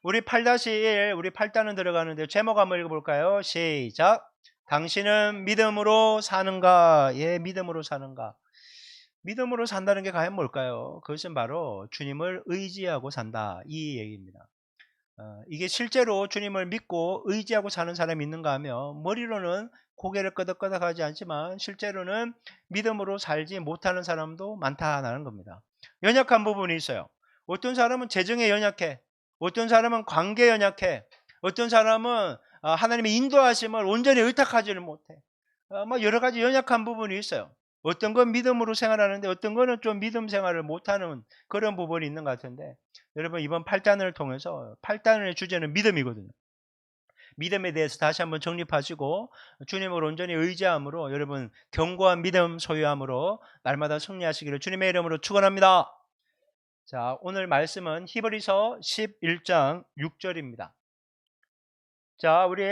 우리 8-1 우리 8단은 들어가는데 제목 한번 읽어볼까요? 시작. 당신은 믿음으로 사는가? 예, 믿음으로 사는가? 믿음으로 산다는 게 과연 뭘까요? 그것은 바로 주님을 의지하고 산다, 이 얘기입니다. 이게 실제로 주님을 믿고 의지하고 사는 사람이 있는가 하면 머리로는 고개를 끄덕끄덕 하지 않지만 실제로는 믿음으로 살지 못하는 사람도 많다는 겁니다. 연약한 부분이 있어요. 어떤 사람은 재정에 연약해. 어떤 사람은 관계에 연약해. 어떤 사람은 하나님의 인도하심을 온전히 의탁하지를 못해. 뭐 여러 가지 연약한 부분이 있어요. 어떤 건 믿음으로 생활하는데 어떤 거는 좀 믿음 생활을 못하는 그런 부분이 있는 것 같은데, 여러분 이번 8단을 통해서 8단의 주제는 믿음이거든요. 믿음에 대해서 다시 한번 정립하시고 주님을 온전히 의지함으로 여러분 견고한 믿음 소유함으로 날마다 승리하시기를 주님의 이름으로 축원합니다. 자, 오늘 말씀은 히브리서 11장 6절입니다. 자, 우리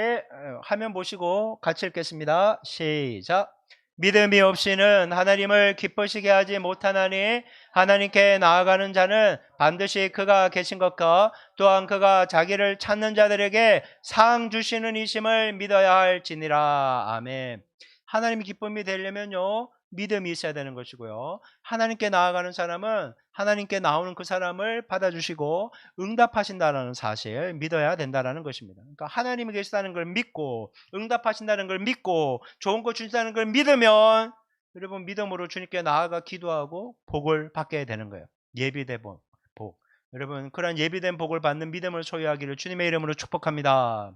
화면 보시고 같이 읽겠습니다. 시작. 믿음이 없이는 하나님을 기쁘시게 하지 못하나니 하나님께 나아가는 자는 반드시 그가 계신 것과 또한 그가 자기를 찾는 자들에게 상 주시는 이심을 믿어야 할지니라. 아멘. 하나님이 기쁨이 되려면요, 믿음이 있어야 되는 것이고요. 하나님께 나아가는 사람은 하나님께 나오는 그 사람을 받아주시고 응답하신다는 사실 믿어야 된다는 것입니다. 그러니까 하나님이 계시다는 걸 믿고 응답하신다는 걸 믿고 좋은 거 주신다는 걸 믿으면 여러분 믿음으로 주님께 나아가 기도하고 복을 받게 되는 거예요. 예비된 복. 여러분 그런 예비된 복을 받는 믿음을 소유하기를 주님의 이름으로 축복합니다.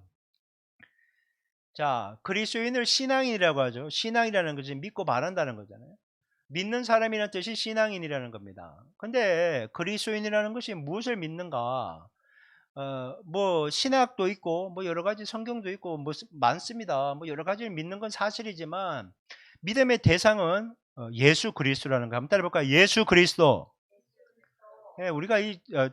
자, 그리스도인을 신앙인이라고 하죠. 신앙이라는 것은 믿고 말한다는 거잖아요. 믿는 사람이라는 뜻이 신앙인이라는 겁니다. 근데 그리스도인이라는 것이 무엇을 믿는가? 뭐 신학도 있고 뭐 여러 가지 성경도 있고 뭐 많습니다. 뭐 여러 가지를 믿는 건 사실이지만 믿음의 대상은 예수 그리스도라는 거. 한번 따라해볼까요? 예수 그리스도. 예, 우리가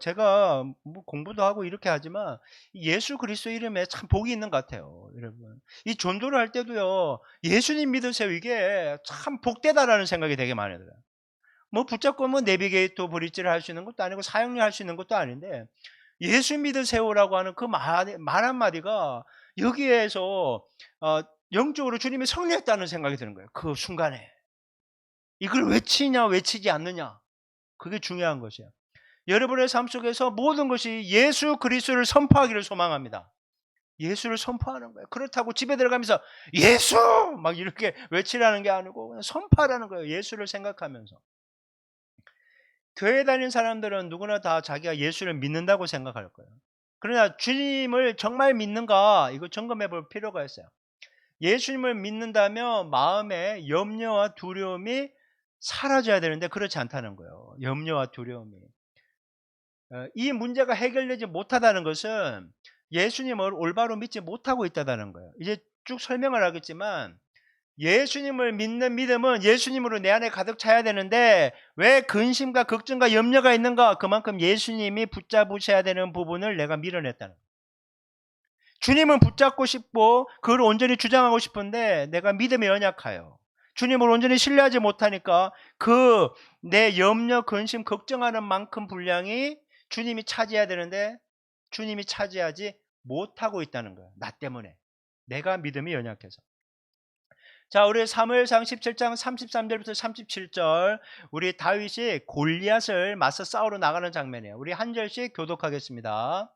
제가 뭐 공부도 하고 이렇게 하지만 예수 그리스도 이름에 참 복이 있는 것 같아요, 여러분. 이 전도를 할 때도요, 예수님 믿으세요. 이게 참 복되다라는 생각이 되게 많이 들어요. 뭐 붙잡고 뭐 내비게이터 브릿지를 할 수 있는 것도 아니고 사용료 할 수 있는 것도 아닌데 예수 믿으세요라고 하는 그 말 한마디가 여기에서 영적으로 주님이 성리했다는 생각이 드는 거예요. 그 순간에. 이걸 외치냐 외치지 않느냐. 그게 중요한 것이에요. 여러분의 삶 속에서 모든 것이 예수 그리스도를 선포하기를 소망합니다. 예수를 선포하는 거예요. 그렇다고 집에 들어가면서 예수! 막 이렇게 외치라는 게 아니고 그냥 선포하라는 거예요. 예수를 생각하면서. 교회 다니는 사람들은 누구나 다 자기가 예수를 믿는다고 생각할 거예요. 그러나 주님을 정말 믿는가 이거 점검해 볼 필요가 있어요. 예수님을 믿는다면 마음의 염려와 두려움이 사라져야 되는데 그렇지 않다는 거예요. 염려와 두려움이. 이 문제가 해결되지 못하다는 것은 예수님을 올바로 믿지 못하고 있다는 거예요. 이제 쭉 설명을 하겠지만 예수님을 믿는 믿음은 예수님으로 내 안에 가득 차야 되는데 왜 근심과 걱정과 염려가 있는가? 그만큼 예수님이 붙잡으셔야 되는 부분을 내가 밀어냈다는 거예요. 주님은 붙잡고 싶고 그걸 온전히 주장하고 싶은데 내가 믿음에 연약해요. 주님을 온전히 신뢰하지 못하니까 그 내 염려, 근심, 걱정하는 만큼 분량이 주님이 차지해야 되는데 주님이 차지하지 못하고 있다는 거예요. 나 때문에. 내가 믿음이 연약해서. 자, 우리 사무엘상 17장 33절부터 37절 우리 다윗이 골리앗을 맞서 싸우러 나가는 장면이에요. 우리 한 절씩 교독하겠습니다.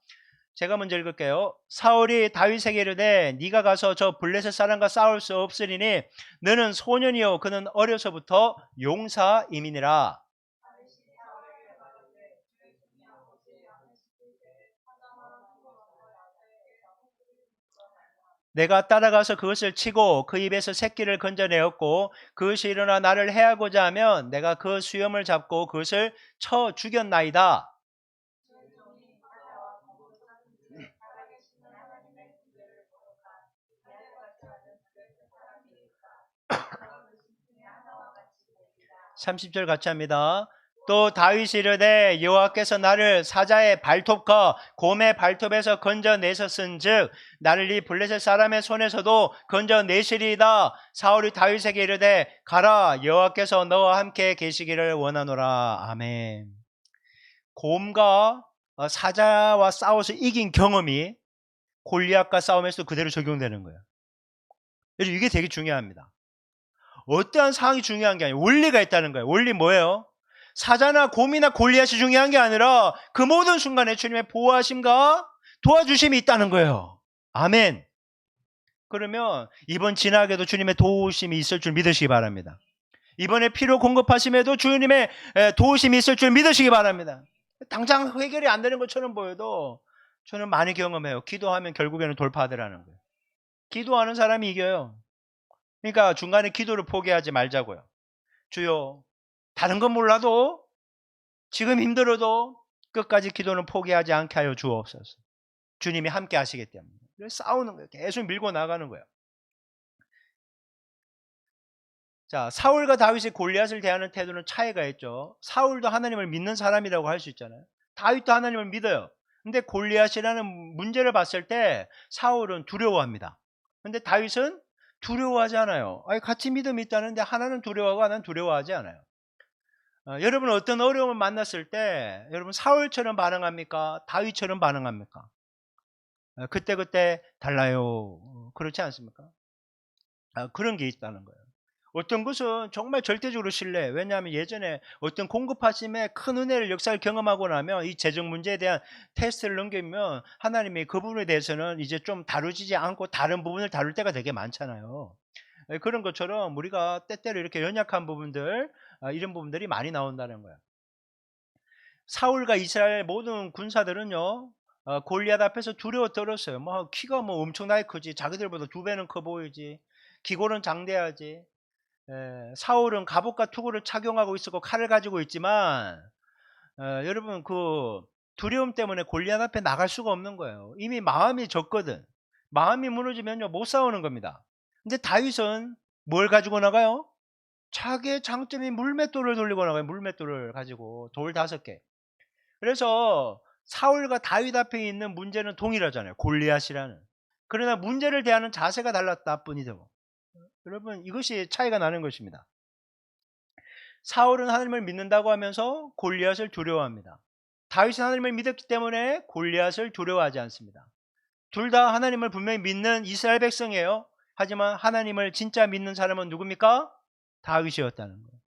제가 먼저 읽을게요. 사울이 다윗에게 이르되 네가 가서 저 블레셋 사람과 싸울 수 없으리니 너는 소년이요 그는 어려서부터 용사임이니라. 내가 따라가서 그것을 치고 그 입에서 새끼를 건져내었고 그것이 일어나 나를 해하고자 하면 내가 그 수염을 잡고 그것을 쳐 죽였나이다. 30절 같이 합니다. 또 다윗이 이르되 여호와께서 나를 사자의 발톱과 곰의 발톱에서 건져내셨은즉 나를 이 블레셋 사람의 손에서도 건져내시리이다. 사울이 다윗에게 이르되 가라 여호와께서 너와 함께 계시기를 원하노라. 아멘. 곰과 사자와 싸워서 이긴 경험이 골리앗과 싸움에서 그대로 적용되는 거예요. 그래서 이게 되게 중요합니다. 어떠한 상황이 중요한 게 아니에요. 원리가 있다는 거예요. 원리 뭐예요? 사자나 곰이나 골리앗이 중요한 게 아니라 그 모든 순간에 주님의 보호하심과 도와주심이 있다는 거예요. 아멘. 그러면 이번 지나게도 주님의 도우심이 있을 줄 믿으시기 바랍니다. 이번에 필요 공급하심에도 주님의 도우심이 있을 줄 믿으시기 바랍니다. 당장 해결이 안 되는 것처럼 보여도 저는 많이 경험해요. 기도하면 결국에는 돌파하더라는 거예요. 기도하는 사람이 이겨요. 그러니까 중간에 기도를 포기하지 말자고요. 주여, 다른 건 몰라도 지금 힘들어도 끝까지 기도는 포기하지 않게 하여 주옵소서. 주님이 함께 하시기 때문에. 그래서 싸우는 거예요. 계속 밀고 나가는 거예요. 자, 사울과 다윗이 골리앗을 대하는 태도는 차이가 있죠. 사울도 하나님을 믿는 사람이라고 할 수 있잖아요. 다윗도 하나님을 믿어요. 근데 골리앗이라는 문제를 봤을 때 사울은 두려워합니다. 근데 다윗은 두려워하지 않아요. 아니, 같이 믿음이 있다는데 하나는 두려워하고 하나는 두려워하지 않아요. 여러분 어떤 어려움을 만났을 때 여러분 사울처럼 반응합니까? 다윗처럼 반응합니까? 그때그때 달라요. 그렇지 않습니까? 그런 게 있다는 거예요. 어떤 것은 정말 절대적으로 신뢰. 왜냐하면 예전에 어떤 공급하심의 큰 은혜를 역사를 경험하고 나면 이 재정 문제에 대한 테스트를 넘기면 하나님이 그 부분에 대해서는 이제 좀 다루지 않고 다른 부분을 다룰 때가 되게 많잖아요. 그런 것처럼 우리가 때때로 이렇게 연약한 부분들, 이런 부분들이 많이 나온다는 거예요. 사울과 이스라엘 모든 군사들은요, 골리앗 앞에서 두려워 떨었어요. 뭐 키가 뭐 엄청나게 크지, 자기들보다 2배는 커 보이지, 기골은 장대하지. 사울은 갑옷과 투구를 착용하고 있었고 칼을 가지고 있지만 여러분 그 두려움 때문에 골리앗 앞에 나갈 수가 없는 거예요. 이미 마음이 졌거든. 마음이 무너지면요 못 싸우는 겁니다. 근데 다윗은 뭘 가지고 나가요? 자기의 장점인 물맷돌을 돌리고 나가요. 물맷돌을 가지고 돌 5개. 그래서 사울과 다윗 앞에 있는 문제는 동일하잖아요. 골리앗이라는. 그러나 문제를 대하는 자세가 달랐다 뿐이죠. 여러분 이것이 차이가 나는 것입니다. 사울은 하나님을 믿는다고 하면서 골리앗을 두려워합니다. 다윗은 하나님을 믿었기 때문에 골리앗을 두려워하지 않습니다. 둘 다 하나님을 분명히 믿는 이스라엘 백성이에요. 하지만 하나님을 진짜 믿는 사람은 누굽니까? 다윗이었다는 거예요.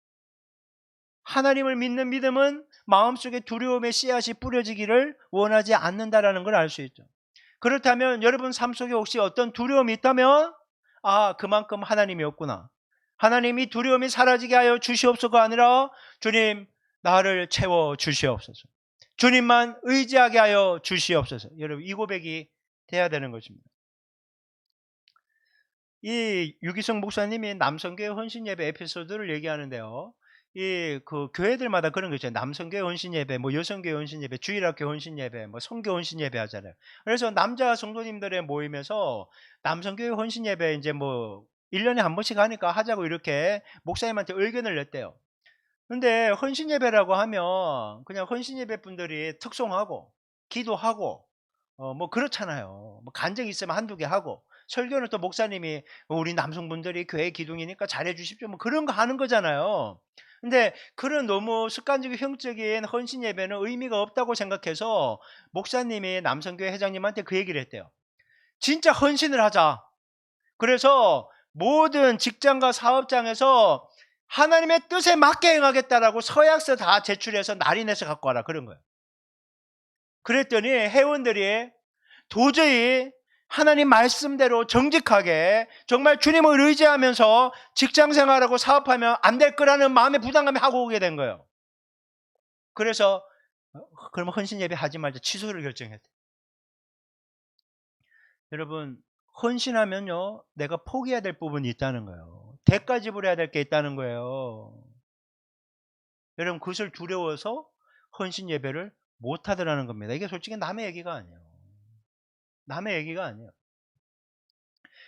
하나님을 믿는 믿음은 마음속에 두려움의 씨앗이 뿌려지기를 원하지 않는다라는 걸 알 수 있죠. 그렇다면 여러분 삶 속에 혹시 어떤 두려움이 있다면 그만큼 하나님이 없구나. 하나님이 두려움이 사라지게 하여 주시옵소서가 아니라 주님 나를 채워 주시옵소서. 주님만 의지하게 하여 주시옵소서. 여러분 이 고백이 돼야 되는 것입니다. 이 유기성 목사님이 남성교회 헌신예배 에피소드를 얘기하는데요. 그 교회들마다 그런 거 있잖아요. 남성교회 헌신예배, 뭐 여성교회 헌신예배, 주일학교 헌신예배, 뭐 성교 헌신예배 하잖아요. 그래서 남자 성도님들의 모임에서 남성교회 헌신예배 이제 뭐 1년에 한 번씩 하니까 하자고 이렇게 목사님한테 의견을 냈대요. 근데 헌신예배라고 하면 그냥 헌신예배 분들이 특송하고 기도하고 뭐 그렇잖아요. 뭐 간증 있으면 한두 개 하고 설교는 또 목사님이 우리 남성분들이 교회 기둥이니까 잘해 주십시오. 뭐 그런 거 하는 거잖아요. 근데 그런 너무 습관적인 형적인 헌신 예배는 의미가 없다고 생각해서 목사님이 남성교회 회장님한테 그 얘기를 했대요. 진짜 헌신을 하자. 그래서 모든 직장과 사업장에서 하나님의 뜻에 맞게 행하겠다라고 서약서 다 제출해서 날인해서 갖고 와라 그런 거예요. 그랬더니 회원들이 도저히 하나님 말씀대로 정직하게 정말 주님을 의지하면서 직장생활하고 사업하면 안 될 거라는 마음의 부담감이 하고 오게 된 거예요. 그래서 그러면 헌신예배 하지 말자 취소를 결정했대요. 여러분 헌신하면요 내가 포기해야 될 부분이 있다는 거예요. 대가 지불해야 될 게 있다는 거예요. 여러분 그것을 두려워서 헌신예배를 못하더라는 겁니다. 이게 솔직히 남의 얘기가 아니에요. 남의 얘기가 아니에요.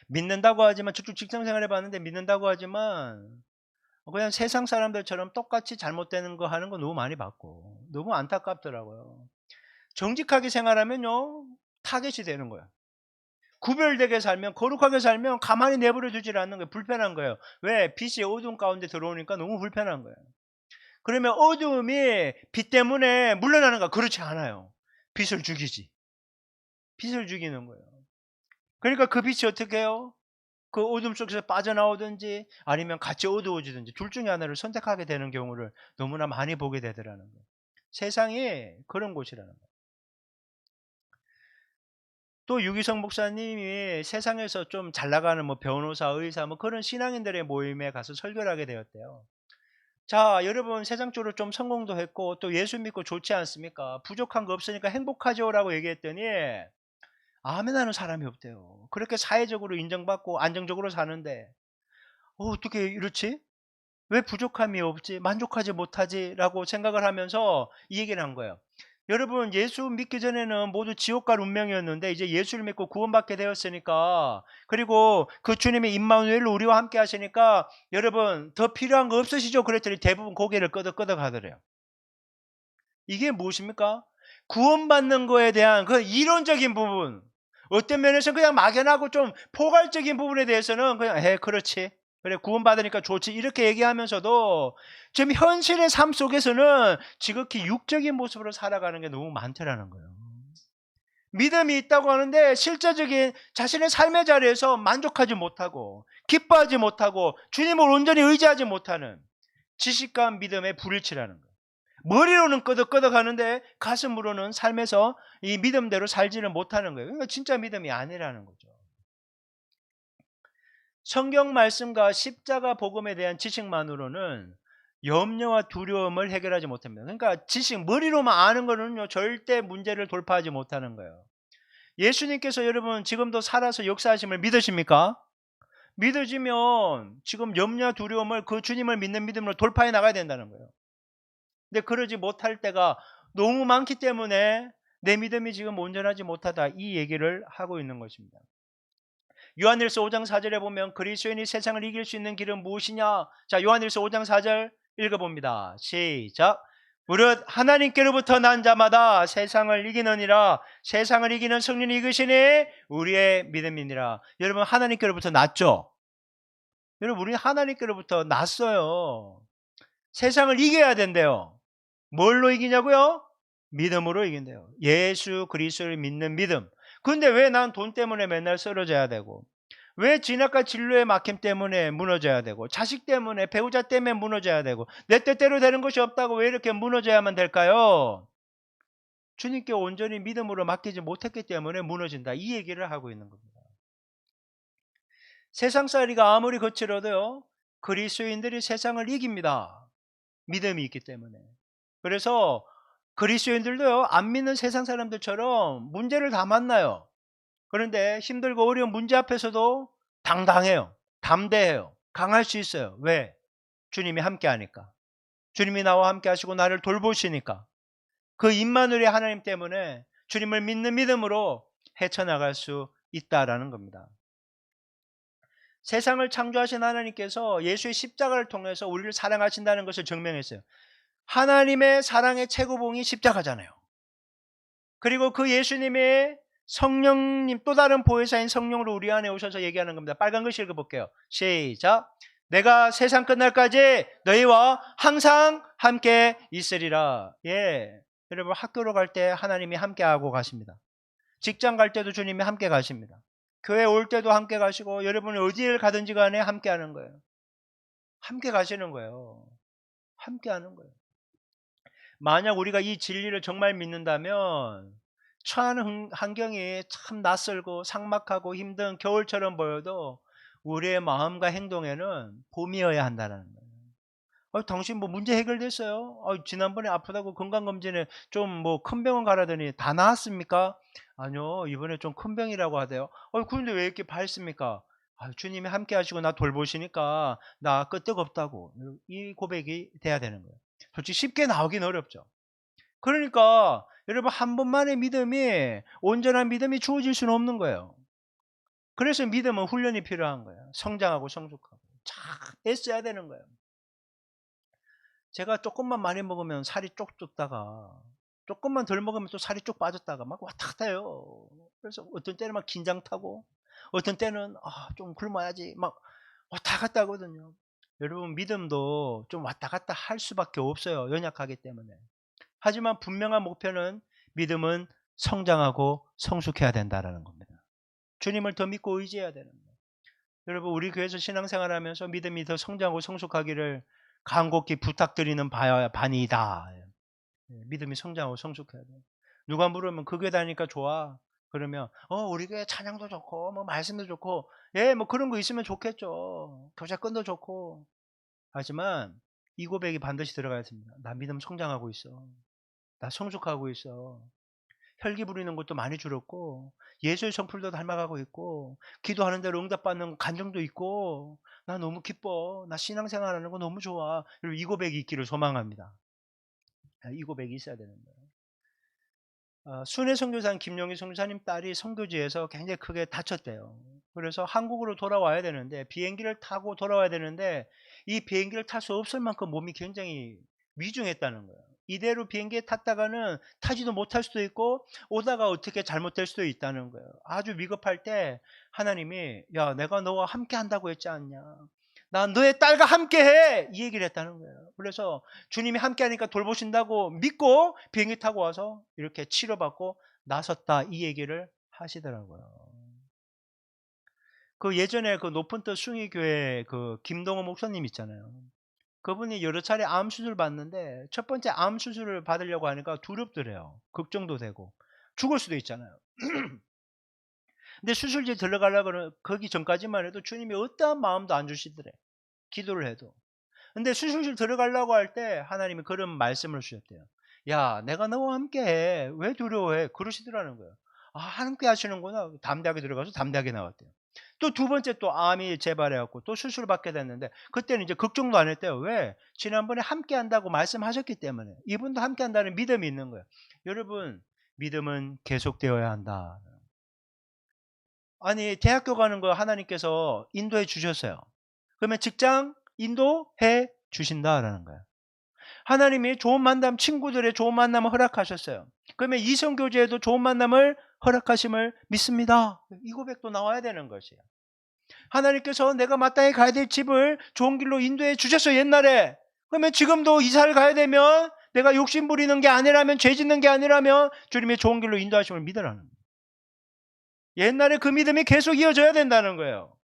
믿는다고 하지만 저쪽 직장생활 해봤는데 믿는다고 하지만 그냥 세상 사람들처럼 똑같이 잘못되는 거 하는 거 너무 많이 봤고 너무 안타깝더라고요. 정직하게 생활하면요 타겟이 되는 거예요. 구별되게 살면 거룩하게 살면 가만히 내버려 두질 않는 거예요. 불편한 거예요. 왜? 빛이 어두운 가운데 들어오니까 너무 불편한 거예요. 그러면 어두움이 빛 때문에 물러나는가? 그렇지 않아요. 빛을 죽이지. 빛을 죽이는 거예요. 그러니까 그 빛이 어떻게 해요? 그 어둠 속에서 빠져나오든지 아니면 같이 어두워지든지 둘 중에 하나를 선택하게 되는 경우를 너무나 많이 보게 되더라는 거예요. 세상이 그런 곳이라는 거예요. 또 유기성 목사님이 세상에서 좀 잘 나가는 뭐 변호사, 의사 뭐 그런 신앙인들의 모임에 가서 설교를 하게 되었대요. 자, 여러분 세상 적으로 좀 성공도 했고 또 예수 믿고 좋지 않습니까? 부족한 거 없으니까 행복하죠라고 얘기했더니 아멘 하는 사람이 없대요. 그렇게 사회적으로 인정받고 안정적으로 사는데 어떻게 이렇지? 왜 부족함이 없지? 만족하지 못하지?라고 생각을 하면서 이 얘기를 한 거예요. 여러분 예수 믿기 전에는 모두 지옥 갈 운명이었는데 이제 예수를 믿고 구원받게 되었으니까 그리고 그 주님의 임마누엘로 우리와 함께 하시니까 여러분 더 필요한 거 없으시죠? 그랬더니 대부분 고개를 끄덕끄덕 하더래요. 이게 무엇입니까? 구원받는 거에 대한 그 이론적인 부분, 어떤 면에서는 그냥 막연하고 좀 포괄적인 부분에 대해서는 그냥 그렇지, 그래 구원받으니까 좋지 이렇게 얘기하면서도 지금 현실의 삶 속에서는 지극히 육적인 모습으로 살아가는 게 너무 많더라는 거예요. 믿음이 있다고 하는데 실제적인 자신의 삶의 자리에서 만족하지 못하고 기뻐하지 못하고 주님을 온전히 의지하지 못하는 지식과 믿음의 불일치라는 거예요. 머리로는 끄덕끄덕 하는데 가슴으로는 삶에서 이 믿음대로 살지는 못하는 거예요. 그러니까 진짜 믿음이 아니라는 거죠. 성경 말씀과 십자가 복음에 대한 지식만으로는 염려와 두려움을 해결하지 못합니다. 그러니까 지식, 머리로만 아는 거는요, 절대 문제를 돌파하지 못하는 거예요. 예수님께서 여러분 지금도 살아서 역사하심을 믿으십니까? 믿으시면 지금 염려와 두려움을 그 주님을 믿는 믿음으로 돌파해 나가야 된다는 거예요. 근데 그러지 못할 때가 너무 많기 때문에 내 믿음이 지금 온전하지 못하다 이 얘기를 하고 있는 것입니다. 요한일서 5장 4절에 보면 그리스도인이 세상을 이길 수 있는 길은 무엇이냐? 자, 요한일서 5장 4절 읽어봅니다. 시작. 무릇 하나님께로부터 난 자마다 세상을 이기느니라. 세상을 이기는 성령이 이끄시니 우리의 믿음이니라. 여러분 하나님께로부터 났죠? 여러분 우리 하나님께로부터 났어요. 세상을 이겨야 된대요. 뭘로 이기냐고요? 믿음으로 이긴대요. 예수 그리스도를 믿는 믿음. 근데 왜 난 돈 때문에 맨날 쓰러져야 되고, 왜 진학과 진로의 막힘 때문에 무너져야 되고, 자식 때문에 배우자 때문에 무너져야 되고, 내 뜻대로 되는 것이 없다고 왜 이렇게 무너져야만 될까요? 주님께 온전히 믿음으로 맡기지 못했기 때문에 무너진다 이 얘기를 하고 있는 겁니다. 세상살이가 아무리 거칠어도요 그리스도인들이 세상을 이깁니다. 믿음이 있기 때문에. 그래서 그리스도인들도요 안 믿는 세상 사람들처럼 문제를 다 만나요. 그런데 힘들고 어려운 문제 앞에서도 당당해요. 담대해요. 강할 수 있어요. 왜? 주님이 함께 하니까. 주님이 나와 함께 하시고 나를 돌보시니까. 그 임마누엘의 하나님 때문에 주님을 믿는 믿음으로 헤쳐나갈 수 있다라는 겁니다. 세상을 창조하신 하나님께서 예수의 십자가를 통해서 우리를 사랑하신다는 것을 증명했어요. 하나님의 사랑의 최고봉이 십자가잖아요. 그리고 그 예수님의 성령님, 또 다른 보혜사인 성령으로 우리 안에 오셔서 얘기하는 겁니다. 빨간 글씨 읽어볼게요. 시작. 내가 세상 끝날까지 너희와 항상 함께 있으리라. 예, 여러분 학교로 갈 때 하나님이 함께 하고 가십니다. 직장 갈 때도 주님이 함께 가십니다. 교회 올 때도 함께 가시고 여러분이 어디를 가든지 간에 함께 하는 거예요. 함께 가시는 거예요. 함께 하는 거예요. 만약 우리가 이 진리를 정말 믿는다면 처한 환경이 참 낯설고 삭막하고 힘든 겨울처럼 보여도 우리의 마음과 행동에는 봄이어야 한다는 거예요. 당신 뭐 문제 해결됐어요? 지난번에 아프다고 건강검진에 좀 뭐 큰 병원 가라더니 다 나았습니까? 아니요, 이번에 좀 큰 병이라고 하대요. 그런데 왜 이렇게 밝습니까? 주님이 함께 하시고 나 돌보시니까 나 끄떡없다고. 이 고백이 돼야 되는 거예요. 솔직히 쉽게 나오긴 어렵죠. 그러니까 여러분 한 번만의 믿음이 온전한 믿음이 주어질 수는 없는 거예요. 그래서 믿음은 훈련이 필요한 거예요. 성장하고 성숙하고 잘 애써야 되는 거예요. 제가 조금만 많이 먹으면 살이 쪽 쪘다가 조금만 덜 먹으면 또 살이 쭉 빠졌다가 막 왔다 갔다 해요. 그래서 어떤 때는 막 긴장 타고 어떤 때는 좀 굶어야지 막 왔다 갔다 하거든요. 여러분 믿음도 좀 왔다 갔다 할 수밖에 없어요. 연약하기 때문에. 하지만 분명한 목표는 믿음은 성장하고 성숙해야 된다라는 겁니다. 주님을 더 믿고 의지해야 되는 거예요. 여러분, 우리 교회에서 신앙생활하면서 믿음이 더 성장하고 성숙하기를 간곡히 부탁드리는 반이다. 믿음이 성장하고 성숙해야 돼요. 누가 물으면 그 교회 다니니까 좋아. 그러면 우리 교회 찬양도 좋고 뭐 말씀도 좋고 뭐 그런 거 있으면 좋겠죠. 교제권도 좋고. 하지만 이 고백이 반드시 들어가야 됩니다. 나 믿음 성장하고 있어. 나 성숙하고 있어. 혈기 부리는 것도 많이 줄었고 예수의 성품도 닮아가고 있고 기도하는 대로 응답받는 간정도 있고 나 너무 기뻐. 나 신앙생활하는 거 너무 좋아. 여러분, 이 고백이 있기를 소망합니다. 이 고백이 있어야 되는 거예요. 순회 선교사인 김용희 선교사님 딸이 선교지에서 굉장히 크게 다쳤대요. 그래서 한국으로 돌아와야 되는데 비행기를 타고 돌아와야 되는데 이 비행기를 탈 수 없을 만큼 몸이 굉장히 위중했다는 거예요. 이대로 비행기에 탔다가는 타지도 못할 수도 있고 오다가 어떻게 잘못될 수도 있다는 거예요. 아주 위급할 때 하나님이 야, 내가 너와 함께 한다고 했지 않냐. 난 너의 딸과 함께해 이 얘기를 했다는 거예요. 그래서 주님이 함께하니까 돌보신다고 믿고 비행기 타고 와서 이렇게 치료받고 나섰다 이 얘기를 하시더라고요. 그 예전에 그 높은 뜻 숭의교회 그 김동호 목사님 있잖아요. 그분이 여러 차례 암 수술 받는데 첫 번째 암 수술을 받으려고 하니까 두렵더래요. 걱정도 되고 죽을 수도 있잖아요. 근데 수술실 들어가려고 그러면 거기 전까지만 해도 주님이 어떠한 마음도 안 주시더래. 기도를 해도. 근데 수술실 들어가려고 할 때 하나님이 그런 말씀을 주셨대요. 야, 내가 너와 함께해. 왜 두려워해? 그러시더라는 거예요. 아, 함께 하시는구나. 담대하게 들어가서 담대하게 나왔대요. 또 두 번째 또 암이 재발해갖고 또 수술을 받게 됐는데 그때는 이제 걱정도 안 했대요. 왜? 지난번에 함께 한다고 말씀하셨기 때문에. 이분도 함께 한다는 믿음이 있는 거예요. 여러분, 믿음은 계속되어야 한다. 아니, 대학교 가는 거 하나님께서 인도해 주셨어요. 그러면 직장 인도해 주신다라는 거예요. 하나님이 좋은 만남, 친구들의 좋은 만남을 허락하셨어요. 그러면 이성교제에도 좋은 만남을 허락하심을 믿습니다. 이 고백도 나와야 되는 것이에요. 하나님께서 내가 마땅히 가야 될 집을 좋은 길로 인도해 주셨어요, 옛날에. 그러면 지금도 이사를 가야 되면 내가 욕심 부리는 게 아니라면, 죄 짓는 게 아니라면 주님의 좋은 길로 인도하심을 믿으라는 거예요. 옛날에 그 믿음이 계속 이어져야 된다는 거예요.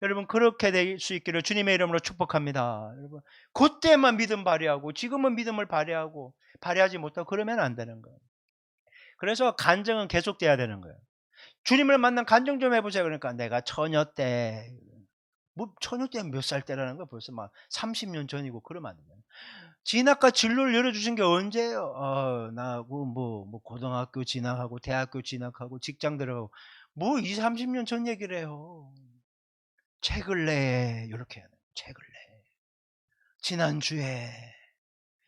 여러분, 그렇게 될 수 있기를 주님의 이름으로 축복합니다. 여러분, 그때만 믿음 발휘하고 지금은 믿음을 발휘하지 못하고 그러면 안 되는 거예요. 그래서 간증은 계속돼야 되는 거예요. 주님을 만난 간증 좀 해보세요. 그러니까 내가 처녀 때, 뭐 처녀 때는 몇 살 때라는 거야. 벌써 막 30년 전이고 그러면 안 돼요. 진학과 진로를 열어주신 게 언제예요? 뭐 고등학교 진학하고 대학교 진학하고 직장 들어가고 뭐 20, 30년 전 얘기를 해요. 최근래 이렇게 해야 돼요. 최근래. 지난주에,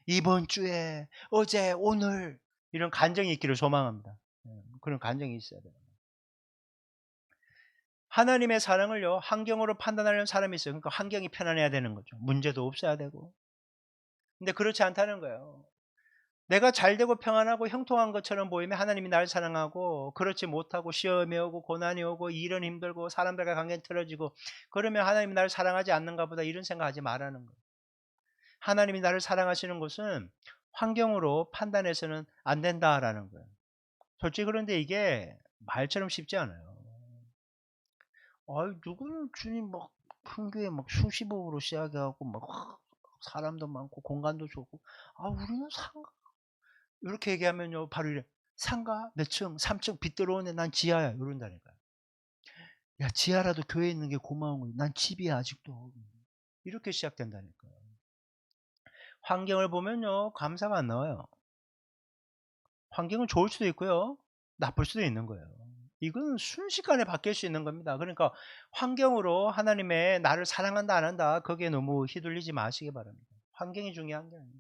이번 주에, 어제, 오늘 이런 간증이 있기를 소망합니다. 그런 간증이 있어야 돼요. 하나님의 사랑을요, 환경으로 판단하려는 사람이 있어요. 그러니까 환경이 편안해야 되는 거죠. 문제도 없어야 되고. 근데 그렇지 않다는 거예요. 내가 잘되고 평안하고 형통한 것처럼 보이면 하나님이 날 사랑하고, 그렇지 못하고 시험이 오고 고난이 오고 일은 힘들고 사람들과 관계 틀어지고 그러면 하나님이 나를 사랑하지 않는가 보다 이런 생각하지 말라는 거예요. 하나님이 나를 사랑하시는 것은 환경으로 판단해서는 안 된다라는 거예요. 솔직히 그런데 이게 말처럼 쉽지 않아요. 누구는 주님 막 큰 교회 막 수십억으로 시작해갖고 막 사람도 많고 공간도 좋고 우리는 상가 이렇게 얘기하면요 바로 이래 상가 몇 층 3층 빚 들어오네 난 지하야 이런다니까요. 야 지하라도 교회 있는 게 고마운 거지 난 집이야 아직도 이렇게 시작된다니까요. 환경을 보면요 감사가 안 나와요. 환경은 좋을 수도 있고요. 나쁠 수도 있는 거예요. 이건 순식간에 바뀔 수 있는 겁니다. 그러니까 환경으로 하나님의 나를 사랑한다 안 한다 거기에 너무 휘둘리지 마시기 바랍니다. 환경이 중요한 게 아니에요.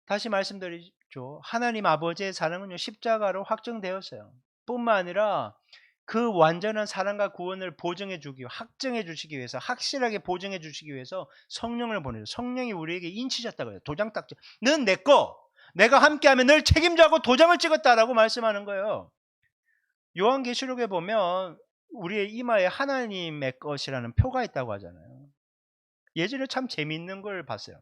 다시 말씀드리죠. 하나님 아버지의 사랑은요 십자가로 확정되었어요. 뿐만 아니라 그 완전한 사랑과 구원을 보증해 주기, 확정해 주시기 위해서, 확실하게 보증해 주시기 위해서 성령을 보내요. 성령이 우리에게 인치셨다고 해요. 도장 딱, 넌 내 거, 내가 함께하면 널 책임져하고 도장을 찍었다라고 말씀하는 거예요. 요한계시록에 보면 우리의 이마에 하나님의 것이라는 표가 있다고 하잖아요. 예전에 참 재미있는 걸 봤어요.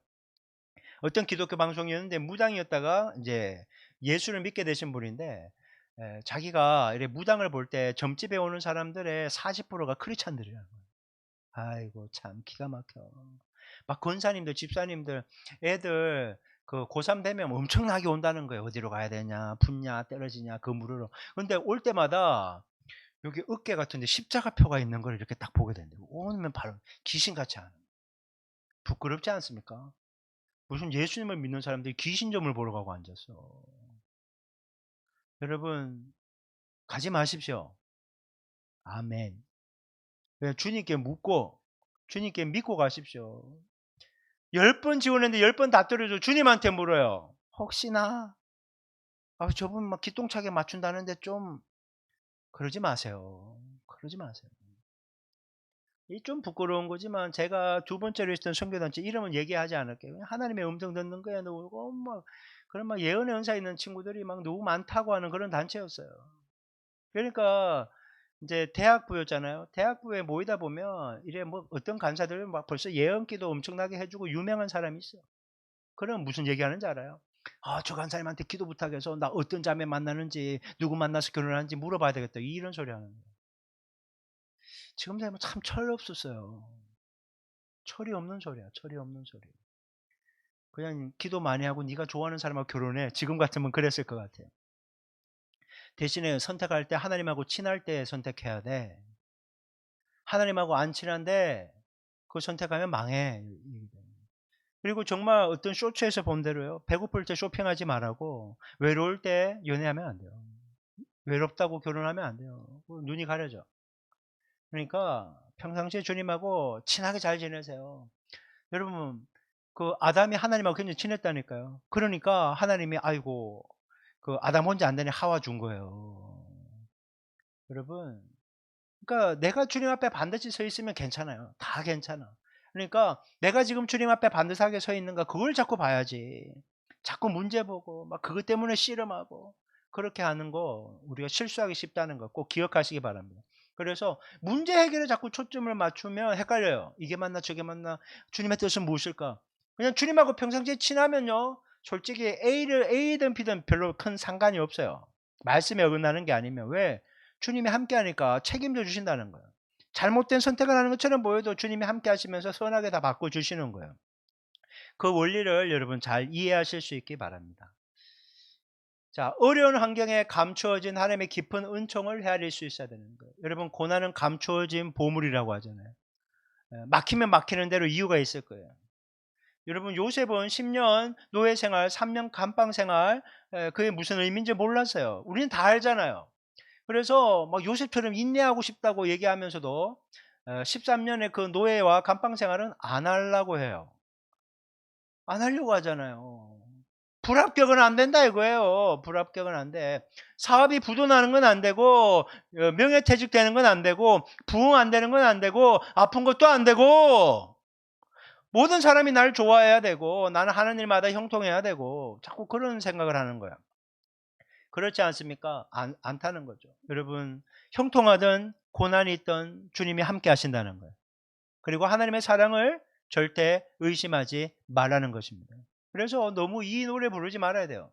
어떤 기독교 방송이었는데 무당이었다가 이제 예수를 믿게 되신 분인데 자기가 이래 무당을 볼 때 점집에 오는 사람들의 40%가 크리스찬들이라는 거예요. 아이고 참 기가 막혀. 막 권사님들, 집사님들 애들 그 고3 되면 엄청나게 온다는 거예요. 어디로 가야 되냐, 붙냐, 떨어지냐, 그 물으러. 근데 올 때마다 여기 어깨 같은데 십자가표가 있는 걸 이렇게 딱 보게 된대요. 오면 바로 귀신같이 하는. 부끄럽지 않습니까? 무슨 예수님을 믿는 사람들이 귀신점을 보러 가고 앉았어. 여러분 가지 마십시오. 아멘. 그냥 주님께 묻고 주님께 믿고 가십시오. 10번 지원했는데 10번 다 떨어져 주님한테 물어요. 혹시나 저분 막 기똥차게 맞춘다는데 좀 그러지 마세요. 그러지 마세요. 이 좀 부끄러운 거지만 제가 두 번째로 했던 선교단체 이름은 얘기하지 않을게요. 그냥 하나님의 음성 듣는 거야. 누구 막 그런 막 예언의 은사 있는 친구들이 막 너무 많다고 하는 그런 단체였어요. 그러니까 이제 대학부였잖아요. 대학부에 모이다 보면 이래 뭐 어떤 간사들은 막 벌써 예언기도 엄청나게 해주고 유명한 사람이 있어요. 그럼 무슨 얘기하는지 알아요? 저 간사님한테 기도 부탁해서 나 어떤 자매 만나는지 누구 만나서 결혼하는지 물어봐야 되겠다. 이런 소리 하는 거예요. 지금 되면 참 철 없었어요. 철이 없는 소리야. 철이 없는 소리. 그냥 기도 많이 하고 네가 좋아하는 사람하고 결혼해. 지금 같으면 그랬을 것 같아요. 대신에 선택할 때 하나님하고 친할 때 선택해야 돼. 하나님하고 안 친한데 그거 선택하면 망해. 그리고 정말 어떤 쇼츠에서 본 대로요. 배고플 때 쇼핑하지 말라고 외로울 때 연애하면 안 돼요. 외롭다고 결혼하면 안 돼요. 눈이 가려져. 그러니까 평상시에 주님하고 친하게 잘 지내세요. 여러분 그 아담이 하나님하고 굉장히 친했다니까요. 그러니까 하나님이 아이고 그 아담 혼자 안 되니 하와 준 거예요. 여러분 그러니까 내가 주님 앞에 반드시 서 있으면 괜찮아요. 다 괜찮아. 그러니까 내가 지금 주님 앞에 반듯하게 서 있는가 그걸 자꾸 봐야지. 자꾸 문제 보고 막 그것 때문에 씨름하고 그렇게 하는 거 우리가 실수하기 쉽다는 거 꼭 기억하시기 바랍니다. 그래서 문제 해결에 자꾸 초점을 맞추면 헷갈려요. 이게 맞나 저게 맞나 주님의 뜻은 무엇일까? 그냥 주님하고 평상시에 친하면요. 솔직히 A든 B든 별로 큰 상관이 없어요. 말씀에 어긋나는 게 아니면 왜? 주님이 함께하니까 책임져 주신다는 거예요. 잘못된 선택을 하는 것처럼 보여도 주님이 함께 하시면서 선하게 다 바꿔주시는 거예요. 그 원리를 여러분 잘 이해하실 수 있기 바랍니다. 자, 어려운 환경에 감추어진 하나님의 깊은 은총을 헤아릴 수 있어야 되는 거예요. 여러분 고난은 감추어진 보물이라고 하잖아요. 막히면 막히는 대로 이유가 있을 거예요. 여러분 요셉은 10년 노예 생활, 3년 감방 생활 그게 무슨 의미인지 몰랐어요. 우리는 다 알잖아요. 그래서 막 요셉처럼 인내하고 싶다고 얘기하면서도 13년의 그 노예와 감방 생활은 안 하려고 해요. 안 하려고 하잖아요. 불합격은 안 된다 이거예요. 불합격은 안 돼. 사업이 부도나는 건 안 되고 명예퇴직되는 건 안 되고 부흥 안 되는 건 안 되고 아픈 것도 안 되고 모든 사람이 날 좋아해야 되고 나는 하는 일마다 형통해야 되고 자꾸 그런 생각을 하는 거야. 그렇지 않습니까? 않다는 거죠. 여러분 형통하든 고난이 있든 주님이 함께 하신다는 거예요. 그리고 하나님의 사랑을 절대 의심하지 말라는 것입니다. 그래서 너무 이 노래 부르지 말아야 돼요.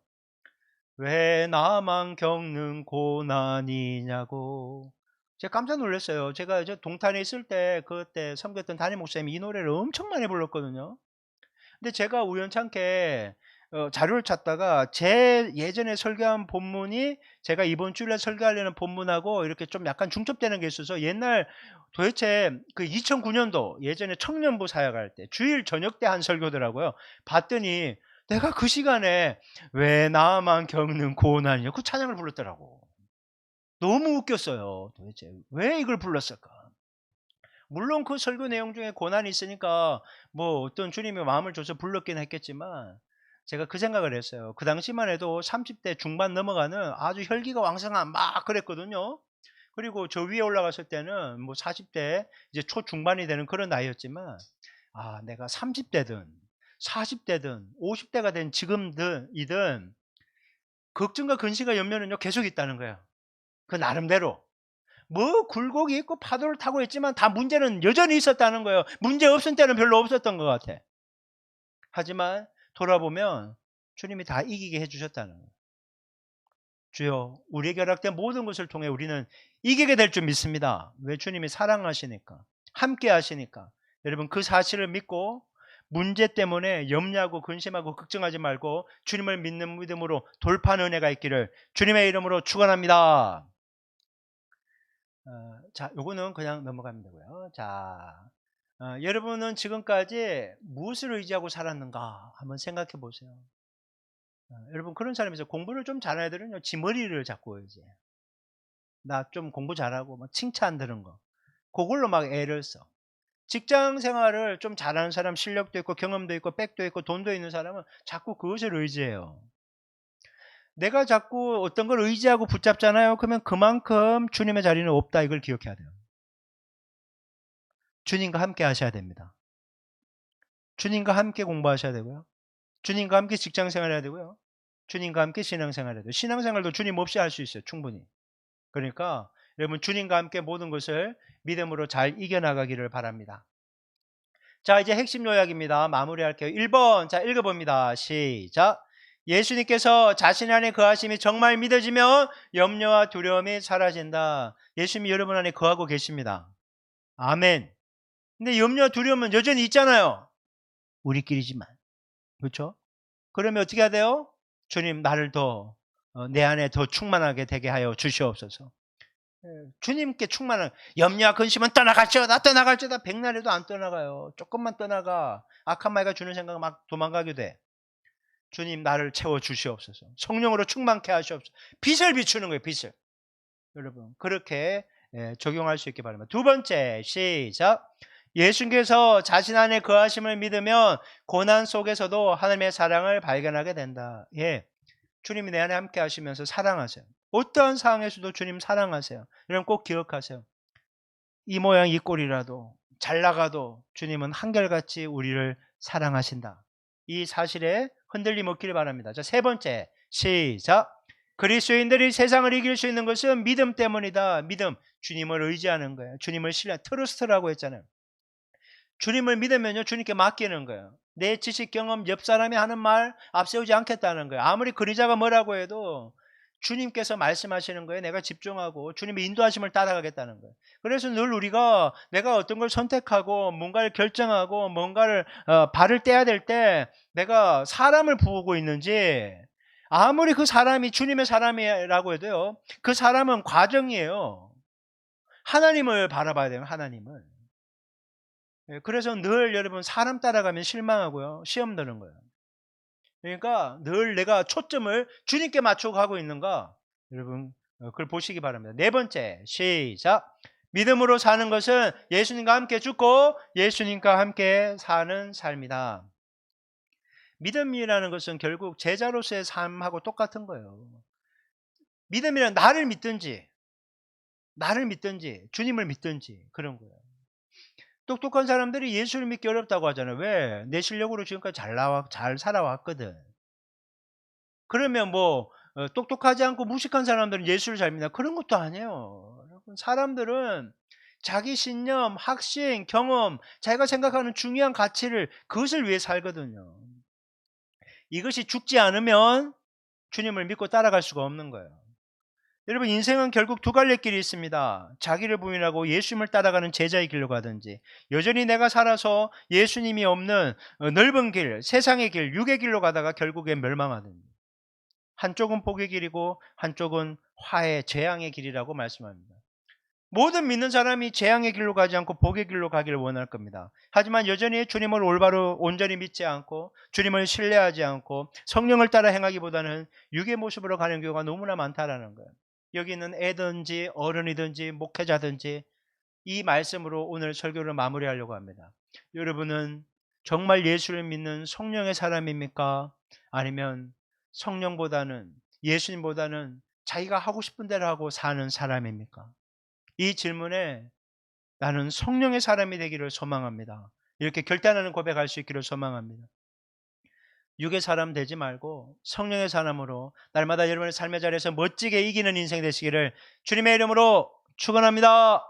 왜 나만 겪는 고난이냐고. 제가 깜짝 놀랐어요. 제가 이제 동탄에 있을 때 그때 섬겼던 담임 목사님이 이 노래를 엄청 많이 불렀거든요. 근데 제가 우연찮게 자료를 찾다가 제 예전에 설교한 본문이 제가 이번 주일에 설교하려는 본문하고 이렇게 좀 약간 중첩되는 게 있어서 옛날 도대체 그 2009년도 예전에 청년부 사역할 때 주일 저녁 때 한 설교더라고요. 봤더니 내가 그 시간에 왜 나만 겪는 고난이냐 그 찬양을 불렀더라고. 너무 웃겼어요. 도대체 왜 이걸 불렀을까? 물론 그 설교 내용 중에 고난이 있으니까 뭐 어떤 주님의 마음을 줘서 불렀긴 했겠지만 제가 그 생각을 했어요. 그 당시만 해도 30대 중반 넘어가는 아주 혈기가 왕성한 막 그랬거든요. 그리고 저 위에 올라갔을 때는 뭐 40대 이제 초중반이 되는 그런 나이였지만 내가 30대든 40대든 50대가 된 지금이든 걱정과 근심과 염려는요 계속 있다는 거예요. 그 나름대로. 뭐 굴곡이 있고 파도를 타고 있지만 다 문제는 여전히 있었다는 거예요. 문제 없을 때는 별로 없었던 것 같아. 하지만 돌아보면 주님이 다 이기게 해주셨다는 거예요. 주여 우리에게 허락된 모든 것을 통해 우리는 이기게 될 줄 믿습니다. 왜? 주님이 사랑하시니까, 함께 하시니까. 여러분 그 사실을 믿고 문제 때문에 염려하고 근심하고 걱정하지 말고 주님을 믿는 믿음으로 돌파하는 은혜가 있기를 주님의 이름으로 축원합니다. 자, 요거는 그냥 넘어가면 되고요. 자, 여러분은 지금까지 무엇을 의지하고 살았는가 한번 생각해 보세요. 여러분 그런 사람이죠. 공부를 좀 잘하는 애들은요, 지 머리를 잡고 이제 나 좀 공부 잘하고 막 칭찬 들은 거 그걸로 막 애를 써. 직장 생활을 좀 잘하는 사람, 실력도 있고 경험도 있고 백도 있고 돈도 있는 사람은 자꾸 그것을 의지해요. 내가 자꾸 어떤 걸 의지하고 붙잡잖아요. 그러면 그만큼 주님의 자리는 없다, 이걸 기억해야 돼요. 주님과 함께 하셔야 됩니다. 주님과 함께 공부하셔야 되고요. 주님과 함께 직장 생활해야 되고요. 주님과 함께 신앙생활해야 돼요. 신앙생활도 주님 없이 할 수 있어요. 충분히. 그러니까 여러분 주님과 함께 모든 것을 믿음으로 잘 이겨나가기를 바랍니다. 자, 이제 핵심 요약입니다. 마무리할게요. 1번, 자, 읽어봅니다. 시작. 예수님께서 자신 안에 거하심이 정말 믿어지면 염려와 두려움이 사라진다. 예수님이 여러분 안에 거하고 계십니다. 아멘. 근데 염려와 두려움은 여전히 있잖아요. 우리끼리지만. 그렇죠? 그러면 어떻게 해야 돼요? 주님, 나를 더 내 안에 더 충만하게 되게 하여 주시옵소서. 주님께 충만한 염려와 근심은 떠나갈지어다, 떠나갈지어다. 백날에도 안 떠나가요. 조금만 떠나가 악한 마귀가 주는 생각 막 도망가게 돼. 주님, 나를 채워 주시옵소서. 성령으로 충만케 하시옵소서. 빛을 비추는 거예요. 빛을. 여러분 그렇게 적용할 수 있기 바랍니다. 두 번째, 시작. 예수님께서 자신 안에 거하심을 믿으면 고난 속에서도 하나님의 사랑을 발견하게 된다. 예, 주님이 내 안에 함께 하시면서 사랑하세요. 어떠한 상황에서도 주님 사랑하세요. 여러분 꼭 기억하세요. 이 모양 이 꼴이라도 잘 나가도 주님은 한결같이 우리를 사랑하신다. 이 사실에 흔들림 없기를 바랍니다. 자, 세 번째, 시작. 그리스도인들이 세상을 이길 수 있는 것은 믿음 때문이다. 믿음, 주님을 의지하는 거예요. 주님을 신뢰, 트러스트라고 했잖아요. 주님을 믿으면요, 주님께 맡기는 거예요. 내 지식, 경험, 옆 사람이 하는 말 앞세우지 않겠다는 거예요. 아무리 그리자가 뭐라고 해도 주님께서 말씀하시는 거에 내가 집중하고 주님의 인도하심을 따라가겠다는 거예요. 그래서 늘 우리가 내가 어떤 걸 선택하고 뭔가를 결정하고 뭔가를 발을 떼야 될 때 내가 사람을 부으고 있는지, 아무리 그 사람이 주님의 사람이라고 해도요, 그 사람은 과정이에요. 하나님을 바라봐야 돼요. 하나님을. 그래서 늘 여러분 사람 따라가면 실망하고요, 시험 드는 거예요. 그러니까 늘 내가 초점을 주님께 맞추고 가고 있는가, 여러분 그걸 보시기 바랍니다. 네 번째, 시작. 믿음으로 사는 것은 예수님과 함께 죽고 예수님과 함께 사는 삶이다. 믿음이라는 것은 결국 제자로서의 삶하고 똑같은 거예요. 믿음이란 나를 믿든지 주님을 믿든지 그런 거예요. 똑똑한 사람들이 예수를 믿기 어렵다고 하잖아요. 왜? 내 실력으로 지금까지 잘 살아왔거든. 그러면 뭐 똑똑하지 않고 무식한 사람들은 예수를 잘 믿나? 그런 것도 아니에요. 여러분, 사람들은 자기 신념, 확신, 경험, 자기가 생각하는 중요한 가치를, 그것을 위해 살거든요. 이것이 죽지 않으면 주님을 믿고 따라갈 수가 없는 거예요. 여러분 인생은 결국 두 갈래 길이 있습니다. 자기를 부인하고 예수님을 따라가는 제자의 길로 가든지, 여전히 내가 살아서 예수님이 없는 넓은 길, 세상의 길, 육의 길로 가다가 결국엔 멸망하든지. 한쪽은 복의 길이고 한쪽은 화해, 재앙의 길이라고 말씀합니다. 모든 믿는 사람이 재앙의 길로 가지 않고 복의 길로 가기를 원할 겁니다. 하지만 여전히 주님을 올바로 온전히 믿지 않고 주님을 신뢰하지 않고 성령을 따라 행하기보다는 육의 모습으로 가는 경우가 너무나 많다라는 거예요. 여기 있는 애든지 어른이든지 목회자든지 이 말씀으로 오늘 설교를 마무리하려고 합니다. 여러분은 정말 예수를 믿는 성령의 사람입니까? 아니면 성령보다는, 예수님보다는 자기가 하고 싶은 대로 하고 사는 사람입니까? 이 질문에 나는 성령의 사람이 되기를 소망합니다, 이렇게 결단하는 고백할 수 있기를 소망합니다. 육의 사람 되지 말고 성령의 사람으로 날마다 여러분의 삶의 자리에서 멋지게 이기는 인생 되시기를 주님의 이름으로 축원합니다.